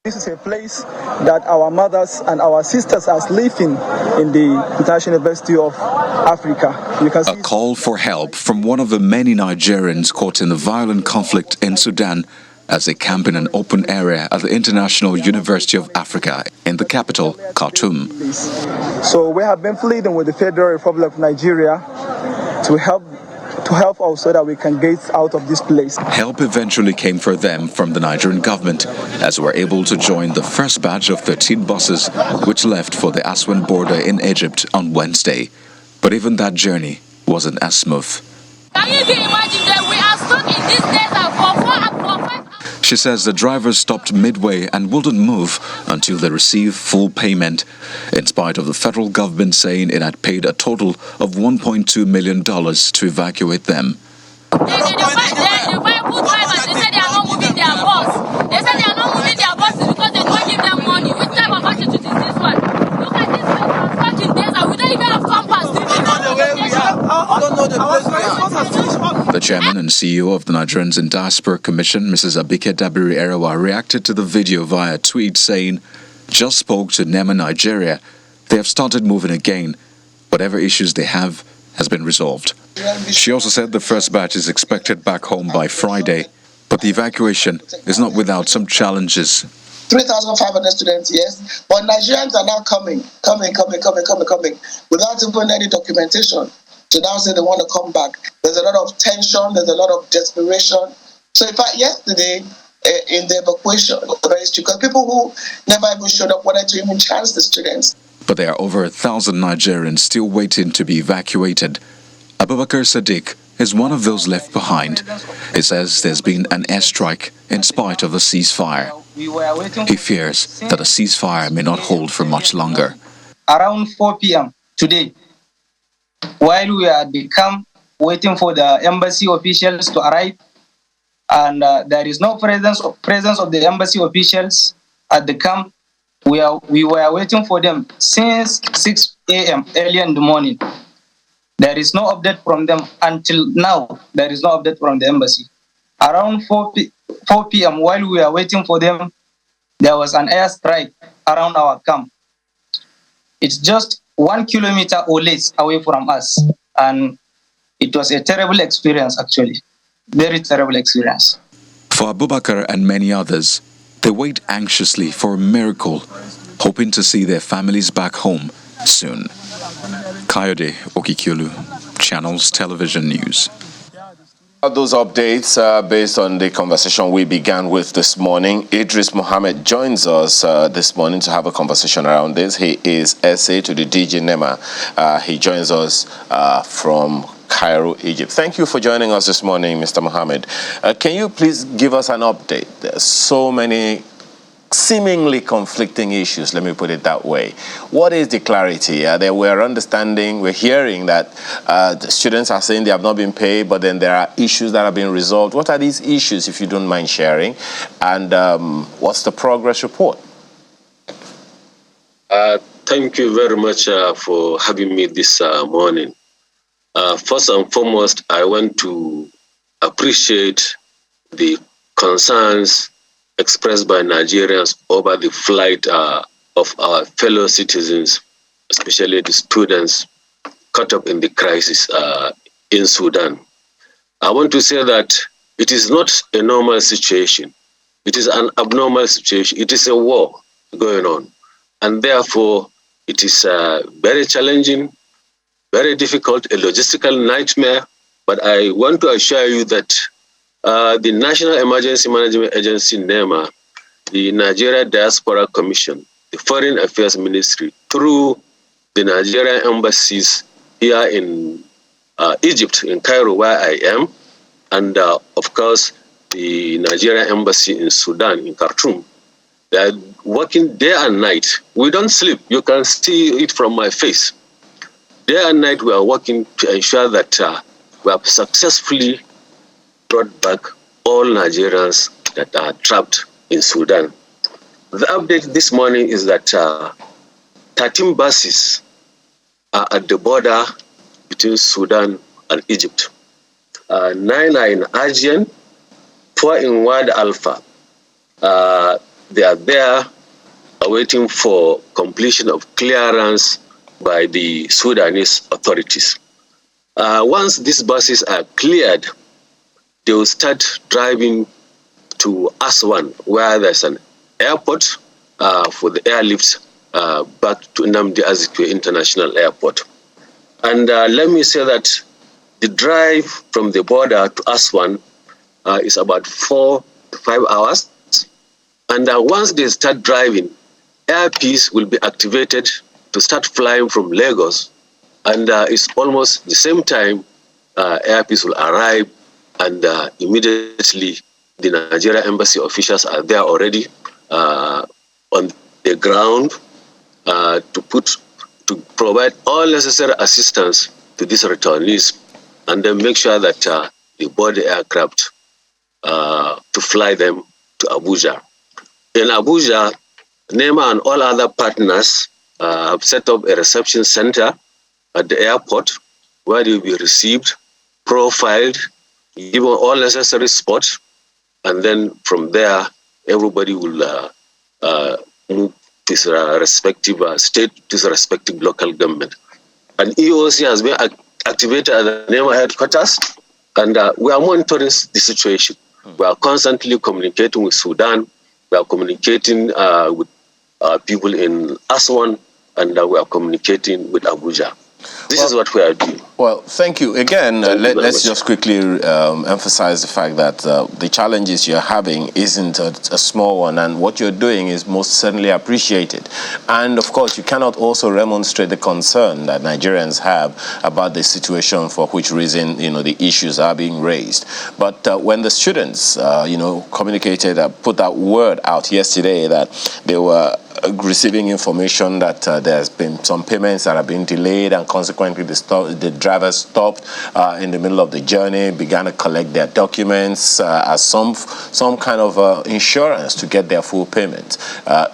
This is a place that our mothers and our sisters are living in the International University of Africa. You can see a call for help from one of the many Nigerians caught in the violent conflict in Sudan as they camp in an open area at the International University of Africa in the capital, Khartoum. So we have been pleading with the Federal Republic of Nigeria to help us so that we can get out of this place. Help eventually came for them from the Nigerian government as they were able to join the first batch of 13 buses which left for the Aswan border in Egypt on Wednesday. But even that journey wasn't as smooth. Can you imagine that we are stuck in this desert for 4 hours? She says the drivers stopped midway and wouldn't move until they received full payment, in spite of the federal government saying it had paid a total of $1.2 million to evacuate them. The Bible drivers, they said they are not moving their bus. They said they are not moving their buses because they don't give them money. Which type of attitude is this one? Look at this place, we are stuck in desert. We don't even have compass. The chairman and CEO of the Nigerians in Diaspora Commission, Mrs. Abike Dabiri Erewa, reacted to the video via a tweet saying, "Just spoke to NEMA Nigeria. They have started moving again. Whatever issues they have has been resolved." She also said the first batch is expected back home by Friday, but the evacuation is not without some challenges. 3,500 students, yes, but Nigerians are now coming, without even any documentation. So now say they want to come back. There's a lot of tension, there's a lot of desperation. So in fact, yesterday, in the evacuation, because people who never even showed up wanted to even chance the students. But there are over 1,000 Nigerians still waiting to be evacuated. Abubakar Sadiq is one of those left behind. He says there's been an airstrike in spite of a ceasefire. He fears that a ceasefire may not hold for much longer. Around 4 p.m. today, while we are at the camp waiting for the embassy officials to arrive, and there is no presence of the embassy officials at the camp, we were waiting for them since 6 a.m. early in the morning. There is no update from them until now. There is no update from the embassy. Around 4 p.m. while we are waiting for them, there was an airstrike around our camp. It's just 1 kilometer or less away from us. And it was a terrible experience, actually. Very terrible experience. For Abubakar and many others, they wait anxiously for a miracle, hoping to see their families back home soon. Kayode Okikiolu, Channels Television News. Those updates based on the conversation we began with this morning. Idris Mohammed joins us this morning to have a conversation around this. He is SA to the DG NEMA. He joins us from Cairo, Egypt. Thank you for joining us this morning, Mr. Mohammed. Can you please give us an update? There's so many seemingly conflicting issues, let me put it that way. What is the clarity? We're hearing that the students are saying they have not been paid, but then there are issues that have been resolved. What are these issues, if you don't mind sharing? And what's the progress report? Thank you very much for having me this morning. First and foremost, I want to appreciate the concerns expressed by Nigerians over the flight of our fellow citizens, especially the students caught up in the crisis in Sudan. I want to say that it is not a normal situation. It is an abnormal situation. It is a war going on. And therefore, it is very challenging, very difficult, a logistical nightmare. But I want to assure you that the National Emergency Management Agency, NEMA, the Nigeria Diaspora Commission, the Foreign Affairs Ministry, through the Nigerian embassies here in Egypt, in Cairo, where I am, and of course, the Nigerian embassy in Sudan, in Khartoum. They are working day and night. We don't sleep. You can see it from my face. Day and night, we are working to ensure that we have successfully brought back all Nigerians that are trapped in Sudan. The update this morning is that 13 buses are at the border between Sudan and Egypt. 9 are in Aegean, 4 in Wad Alpha, they are there awaiting for completion of clearance by the Sudanese authorities. Once these buses are cleared, they will start driving to Aswan, where there's an airport for the airlift back to Nnamdi Azikiwe International Airport. And let me say that the drive from the border to Aswan is about 4 to 5 hours. And once they start driving, Airpeace will be activated to start flying from Lagos. And it's almost the same time Airpeace will arrive, and immediately the Nigeria embassy officials are there already on the ground to provide all necessary assistance to these returnees, and then make sure that they board the aircraft to fly them to Abuja. In Abuja, NEMA and all other partners have set up a reception center at the airport where they will be received, profiled, given all necessary spots, and then from there, everybody will move to his respective state, to his respective local government. And EOC has been activated at the NEMA headquarters, and we are monitoring the situation. We are constantly communicating with Sudan. We are communicating with people in Aswan, and we are communicating with Abuja. This is what we are doing. Well, thank you. Again, let's just quickly emphasize the fact that the challenges you're having isn't a small one, and what you're doing is most certainly appreciated. And, of course, you cannot also remonstrate the concern that Nigerians have about the situation for which reason, the issues are being raised. But when the students, communicated, put that word out yesterday that they were receiving information that there's been some payments that have been delayed, and consequently the drivers stopped in the middle of the journey, began to collect their documents as some kind of insurance to get their full payment.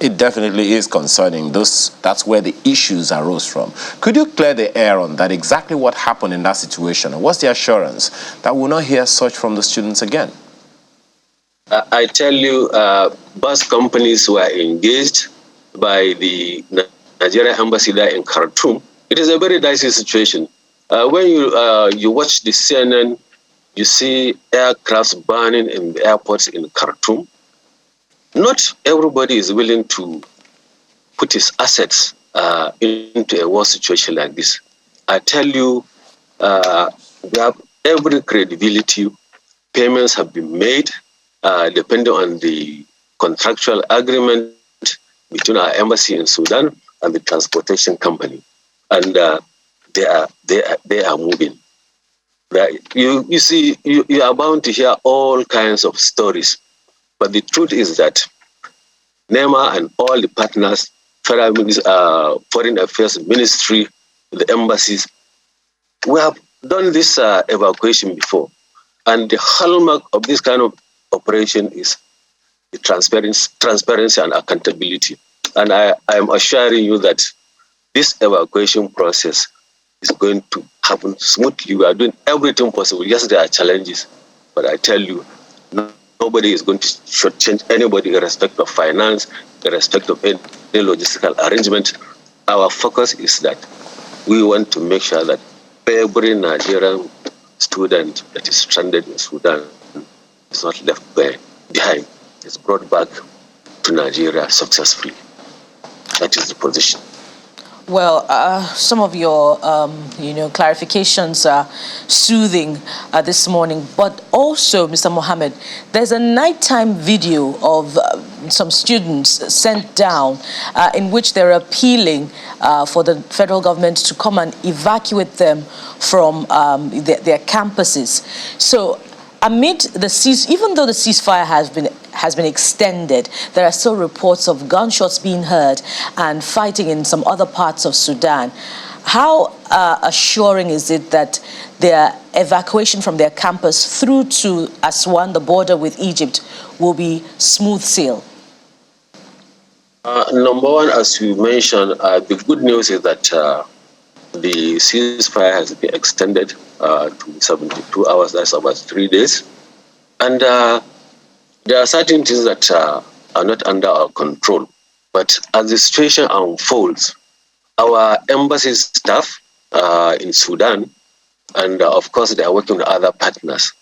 It definitely is concerning. That's where the issues arose from. Could you clear the air on that, exactly what happened in that situation? And what's the assurance that we'll not hear such from the students again? I tell you, bus companies were engaged by the Nigeria embassy there in Khartoum. It is a very dicey situation. When you watch the CNN, you see aircrafts burning in the airports in Khartoum. Not everybody is willing to put his assets into a war situation like this. I tell you, we have every credibility. Payments have been made depending on the contractual agreement between our embassy in Sudan and the transportation company, and they are moving. You see, you are bound to hear all kinds of stories, but the truth is that NEMA and all the partners, Foreign Affairs Ministry, the embassies, we have done this evacuation before, and the hallmark of this kind of operation is the transparency and accountability. And I am assuring you that this evacuation process is going to happen smoothly. We are doing everything possible. Yes, there are challenges, but I tell you, nobody is going to shortchange anybody in respect of finance, in respect of any logistical arrangement. Our focus is that we want to make sure that every Nigerian student that is stranded in Sudan is not left behind. It's brought back to Nigeria successfully. That is the position. Well, some of your, clarifications are soothing this morning. But also, Mr. Mohammed, there's a nighttime video of some students sent down in which they're appealing for the federal government to come and evacuate them from their campuses. So, amid the even though the ceasefire has been extended, there are still reports of gunshots being heard and fighting in some other parts of Sudan. How assuring is it that their evacuation from their campus through to Aswan, the border with Egypt, will be smooth sail? Number one, as you mentioned, the good news is that the ceasefire has been extended to 72 hours, that's about 3 days. And there are certain things that are not under our control. But as the situation unfolds, our embassy staff in Sudan, and of course they are working with other partners,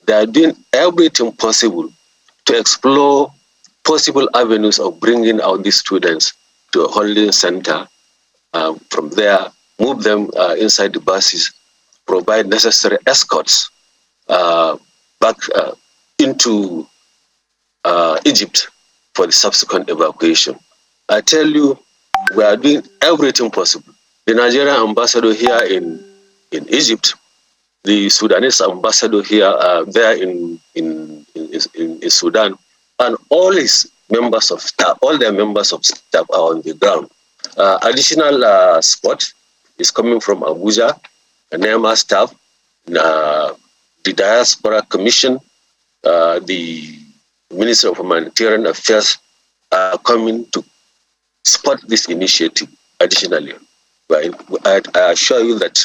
they are doing everything possible to explore possible avenues of bringing out these students to a holding center. From there, move them inside the buses, provide necessary escorts back into Egypt for the subsequent evacuation. I tell you, we are doing everything possible. The Nigerian ambassador here in Egypt, the Sudanese ambassador here, there in Sudan, and all his members of staff, all their members of staff are on the ground. Additional support is coming from Abuja, NEMA staff, the Diaspora Commission, the Ministry of Humanitarian Affairs are coming to support this initiative. Additionally, I assure you that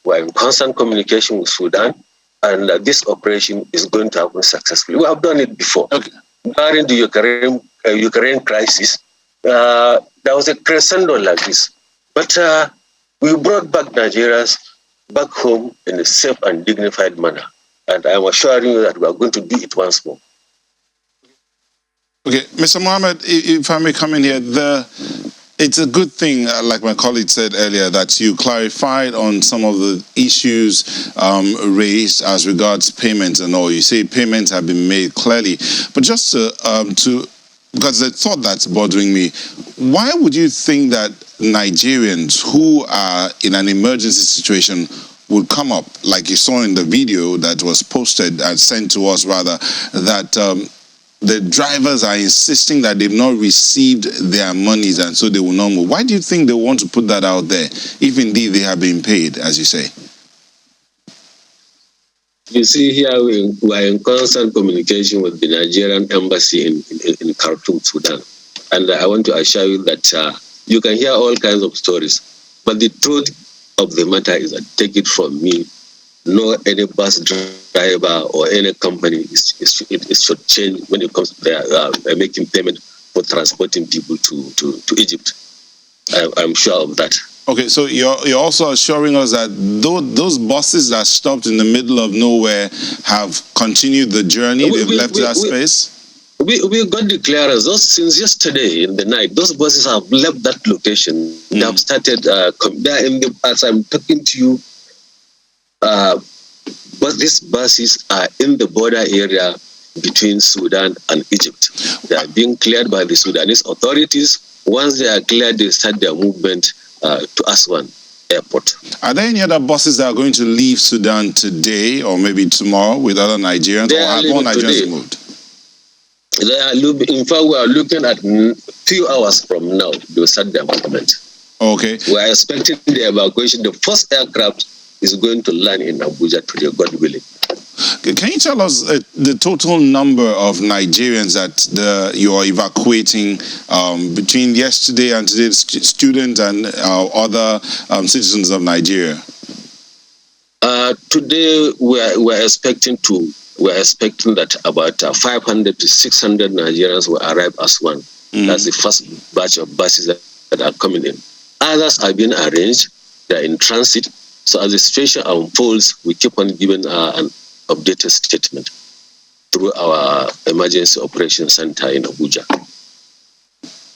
we're in constant communication with Sudan, and this operation is going to happen successfully. We have done it before. Okay. During the Ukraine crisis, there was a crescendo like this. But we brought back Nigerians back home in a safe and dignified manner. And I'm assuring you that we are going to do it once more. Okay, Mr. Mohammed, if I may come in here, it's a good thing, like my colleague said earlier, that you clarified on some of the issues raised as regards payments and all. You say payments have been made clearly, but just to because the thought that's bothering me, why would you think that Nigerians who are in an emergency situation would come up, like you saw in the video that was posted and sent to us rather, that the drivers are insisting that they've not received their monies and so they will not move? Why do you think they want to put that out there, if indeed they have been paid, as you say? You see, here we are in constant communication with the Nigerian embassy in Khartoum, Sudan. And I want to assure you that you can hear all kinds of stories. But the truth of the matter is that, take it from me, no any bus driver or any company is should change when it comes to their making payment for transporting people to Egypt. I'm sure of that. Okay, so you're also assuring us that those buses that stopped in the middle of nowhere have continued the journey, they've left that space? We got the clearance. Since yesterday in the night, those buses have left that location. They have started, as I'm talking to you, but these buses are in the border area between Sudan and Egypt. They are being cleared by the Sudanese authorities. Once they are cleared, they start their movement to Aswan Airport. Are there any other buses that are going to leave Sudan today or maybe tomorrow with other Nigerians? Or have all Nigerians moved? They are, in fact, we are looking at a few hours from now, they will start their movement. Okay. We are expecting the evacuation. The first aircraft is going to land in Abuja today, God willing. Can you tell us the total number of Nigerians that you are evacuating between yesterday and today, students and other citizens of Nigeria? Today we're expecting that about 500 to 600 Nigerians will arrive as one. That's the first batch of buses that are coming in. Others are being arranged; they're in transit. So as the situation unfolds, we keep on giving an updated statement through our emergency operations center in Abuja.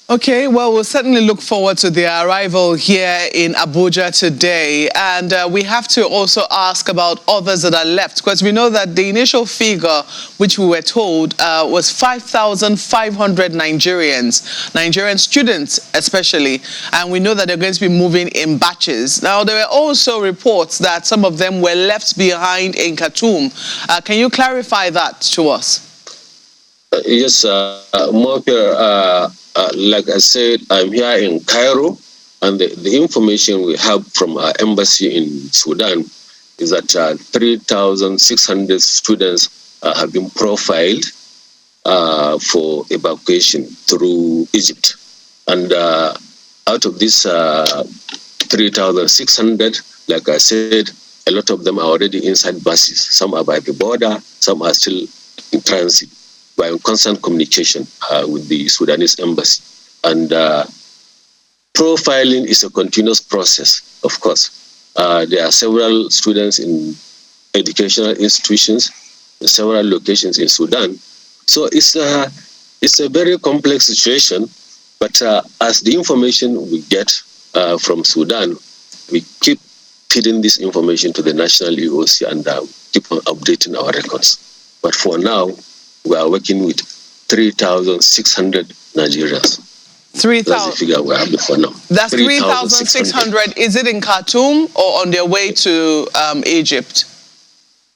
Okay, well, we'll certainly look forward to their arrival here in Abuja today. And we have to also ask about others that are left, because we know that the initial figure, which we were told, was 5,500 Nigerian students especially. And we know that they're going to be moving in batches. Now, there were also reports that some of them were left behind in Khartoum. Can you clarify that to us? Yes, Mopir, like I said, I'm here in Cairo, and the information we have from our embassy in Sudan is that 3,600 students have been profiled for evacuation through Egypt. And out of this 3,600, like I said, a lot of them are already inside buses. Some are by the border, some are still in transit. we're in constant communication with the Sudanese embassy. And profiling is a continuous process, of course. There are several students in educational institutions in several locations in Sudan. So it's a very complex situation, but as the information we get from Sudan, we keep feeding this information to the national EOC and keep on updating our records. But for now, we are working with 3,600 Nigerians. 3,000. That's the figure we have for now. That's 3,600. Is it in Khartoum or on their way to Egypt?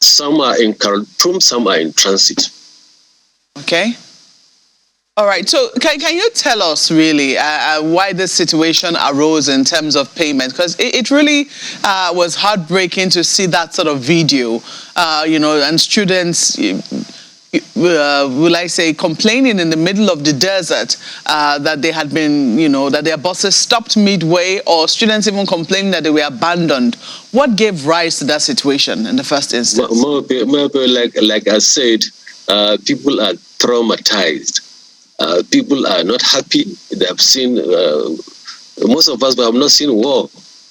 Some are in Khartoum, some are in transit. Okay. All right. So can you tell us really why this situation arose in terms of payment? Because it really was heartbreaking to see that sort of video, and students, will I say, complaining in the middle of the desert that they had been, that their buses stopped midway, or students even complaining that they were abandoned. What gave rise to that situation in the first instance? Like I said, people are traumatized. People are not happy. They have seen, most of us have not seen war.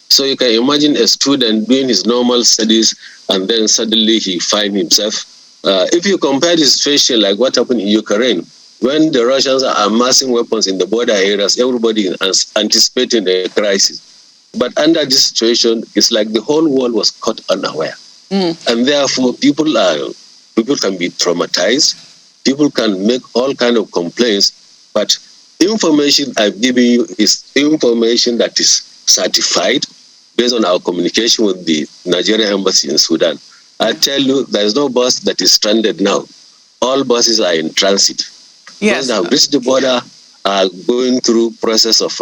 So you can imagine a student doing his normal studies and then suddenly he finds himself. If you compare the situation like what happened in Ukraine, when the Russians are amassing weapons in the border areas, everybody is anticipating a crisis. But under this situation, it's like the whole world was caught unaware. And therefore, people can be traumatized. People can make all kinds of complaints, but information I've given you is information that is certified based on our communication with the Nigerian embassy in Sudan. I tell you, there is no bus that is stranded now. All buses are in transit. Yes. Those that have reached the border are going through process of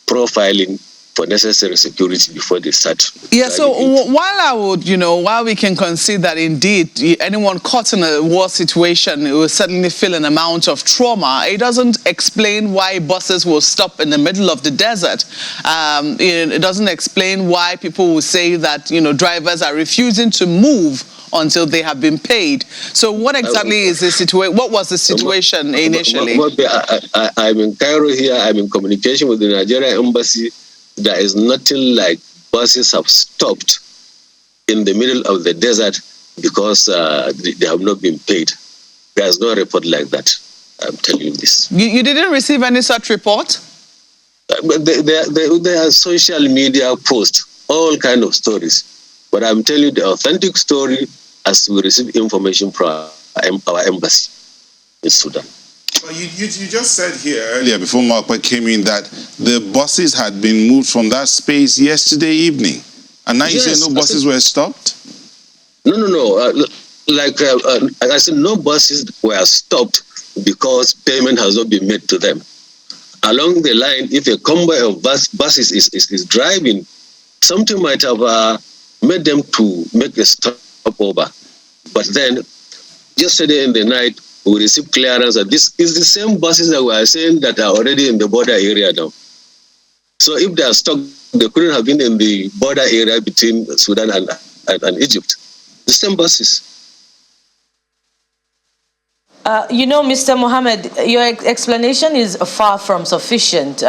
profiling for necessary security before they start. Yeah, so while we can concede that indeed anyone caught in a war situation will certainly feel an amount of trauma, it doesn't explain why buses will stop in the middle of the desert. It doesn't explain why people will say that, drivers are refusing to move until they have been paid. So what exactly is the situation? What was the situation initially? I'm in Cairo here. I'm in communication with the Nigerian embassy. There is nothing like buses have stopped in the middle of the desert because they have not been paid. There's no report like that. I'm telling you this. You didn't receive any such report? But there are social media posts, all kind of stories. But I'm telling you the authentic story as we receive information from our embassy in Sudan. Well, you just said here earlier, before Mark came in, that the buses had been moved from that space yesterday evening. And now you say no buses were stopped? No. I said no buses were stopped because payment has not been made to them. Along the line, if a convoy of buses is driving, something might have made them to make a stopover. But then, yesterday in the night, we received clearance that this is the same buses that we are saying that are already in the border area now. So if they are stuck, they couldn't have been in the border area between Sudan and Egypt. The same buses. Mr. Mohammed, your explanation is far from sufficient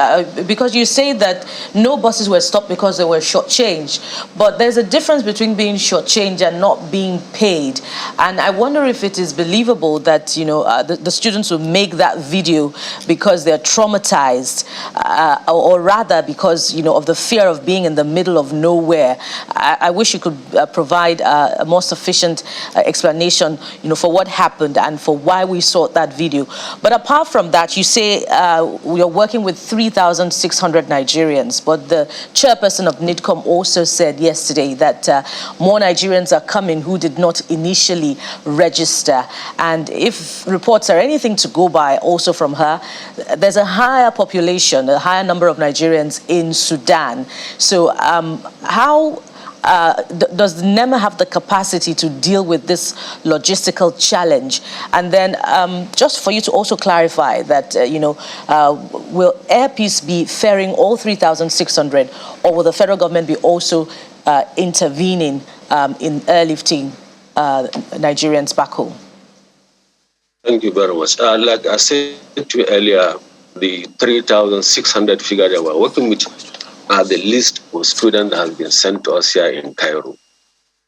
because you say that no buses were stopped because they were shortchanged. But there's a difference between being shortchanged and not being paid. And I wonder if it is believable that, the students will make that video because they're traumatized or rather because, of the fear of being in the middle of nowhere. I wish you could provide a more sufficient explanation, for what happened and for why we sought that video. But apart from that, you say we are working with 3,600 Nigerians, but the chairperson of NIDCOM also said yesterday that more Nigerians are coming who did not initially register. And if reports are anything to go by also from her, there's a higher population, a higher number of Nigerians in Sudan. So how does NEMA have the capacity to deal with this logistical challenge? And then just for you to also clarify that, will Air Peace be ferrying all 3,600 or will the federal government be also intervening in airlifting Nigerians back home? Thank you very much. Like I said to you earlier, the 3,600 figure that we're working with are the list of students that has been sent to us here in Cairo.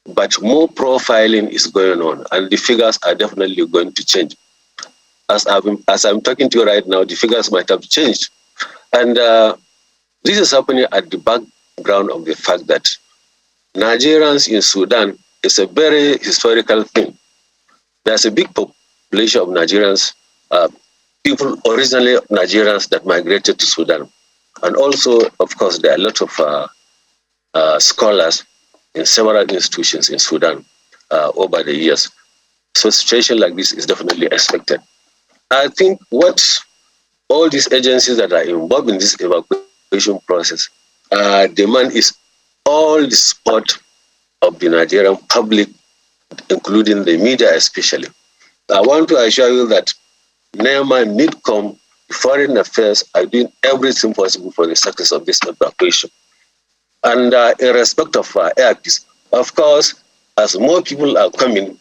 But more profiling is going on, and the figures are definitely going to change. As I'm talking to you right now, the figures might have changed. And this is happening at the background of the fact that Nigerians in Sudan is a very historical thing. There's a big population of Nigerians, people originally Nigerians that migrated to Sudan. And also, of course, there are a lot of scholars in several institutions in Sudan over the years. So a situation like this is definitely expected. I think what all these agencies that are involved in this evacuation process demand is all the support of the Nigerian public, including the media especially. I want to assure you that NEMA, MIDCOM, Foreign Affairs are doing everything possible for the success of this evacuation. And in respect of air peace, of course, as more people are coming,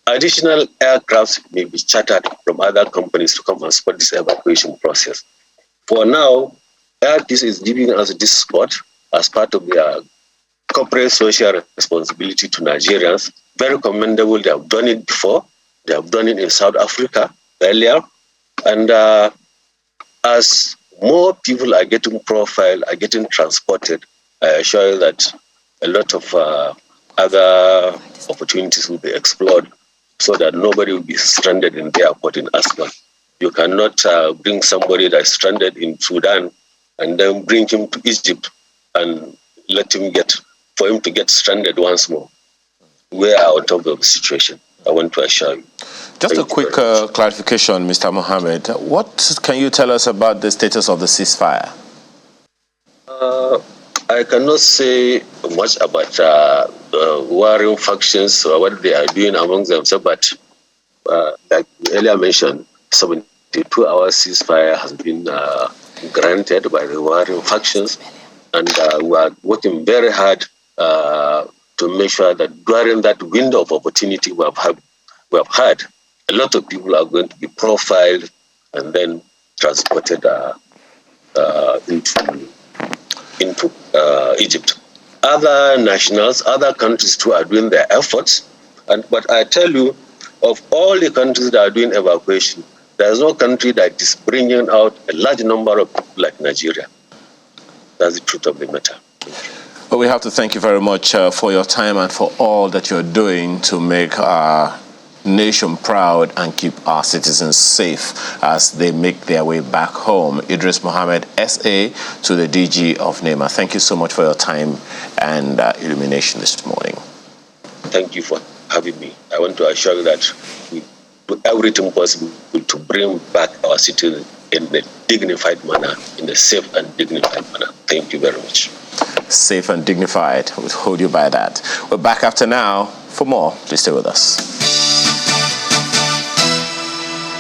additional aircrafts may be chartered from other companies to come and support this evacuation process. For now, Air Peace is giving us this support as part of their corporate social responsibility to Nigerians. Very commendable. They have done it before. They have done it in South Africa earlier. And as more people are getting profiled, are getting transported, I assure you that a lot of other opportunities will be explored so that nobody will be stranded in the airport in Aswan. You cannot bring somebody that's stranded in Sudan and then bring him to Egypt and for him to get stranded once more. We are on top of the situation, I want to assure you. Just a quick clarification, Mr. Mohammed. What can you tell us about the status of the ceasefire? I cannot say much about warring factions or what they are doing among themselves, but like earlier mentioned, 72-hour ceasefire has been granted by the warring factions, and we are working very hard to make sure that during that window of opportunity we have had, a lot of people are going to be profiled and then transported into Egypt. Other nationals, other countries too are doing their efforts. But I tell you, of all the countries that are doing evacuation, there is no country that is bringing out a large number of people like Nigeria. That's the truth of the matter. Well, we have to thank you very much for your time and for all that you're doing to make our nation proud and keep our citizens safe as they make their way back home. Idris Mohammed, SA to the DG of NEMA. Thank you so much for your time and illumination this morning. Thank you for having me. I want to assure you that we do everything possible to bring back our citizens in a dignified manner, in a safe and dignified manner. Thank you very much. Safe and dignified. We'll hold you by that. We're back after now. For more, please stay with us.